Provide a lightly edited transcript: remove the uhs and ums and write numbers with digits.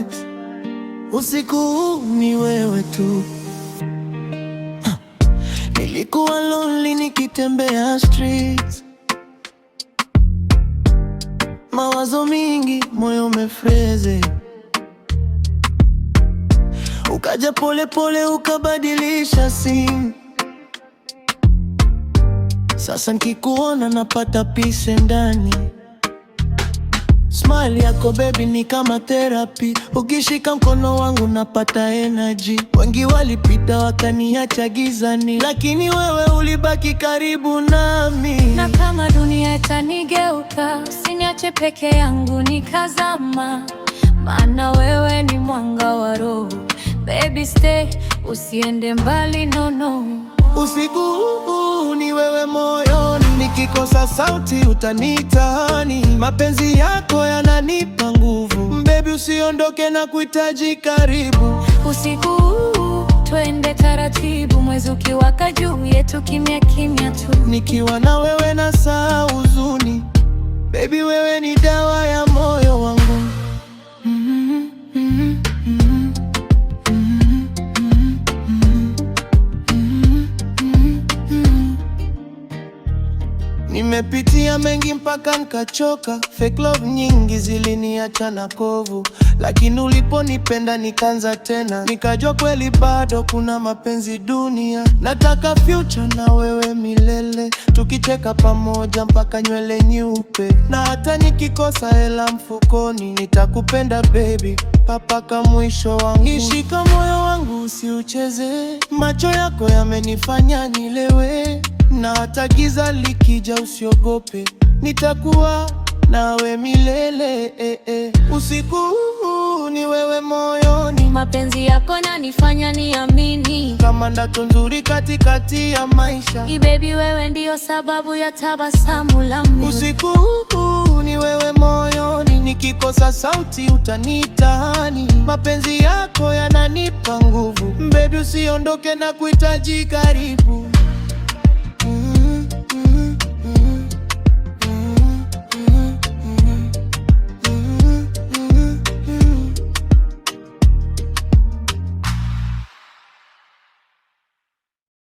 vibes. Usiku huu ni wewe tu. Nilikuwa lonely nikitembea streets, mawazo mingi, moyo umefreze. Ukaja pole pole ukabadilisha scene. Sasa nikikuona napata peace ndani. Smile yako baby ni kama therapy. Ukishika mkono wangu napata energy. Wengi walipita wakaniacha gizani, lakini wewe ulibaki karibu nami. Na kama dunia itanigeuka, usiniache peke yangu nikazama, maana wewe ni mwanga wa roho. Baby stay, usiende mbali, no no. Usiku huu ni wewe moyoni, nikikosa sauti utanitani. Mapenzi yako yananipa nguvu, baby usiondoke na kuhitaji karibu. Usiku huu twende taratibu, mwezi ukiwaka juu yetu, kimya kimya tu. Nikiwa na wewe na saa huzuni, baby wewe ni dawa ya moyo wangu. Nimepitia mengi mpaka nikachoka, fake love nyingi ziliniacha na kovu, lakini uliponipenda nikaanza tena, nikajua kweli bado kuna mapenzi dunia. Nataka future na wewe milele, tukicheka pamoja mpaka nywele nyeupe, na hata nikikosa hela mfukoni nitakupenda baby mpaka mwisho wangu. Nishika moyo wangu usiucheze, macho yako yamenifanya nilewe, na hata giza likija usiogope, nitakuwa nawe milele. Usiku huu ni wewe moyoni, mapenzi yako yananifanya niamini kama ndoto nzuri katikati ya maisha. Baby wewe ndio sababu ya tabasamu langu. Usiku huu ni wewe moyoni, nikikosa sauti utanitani. Mapenzi yako yananipa nguvu, baby usiondoke na kuhitaji karibu.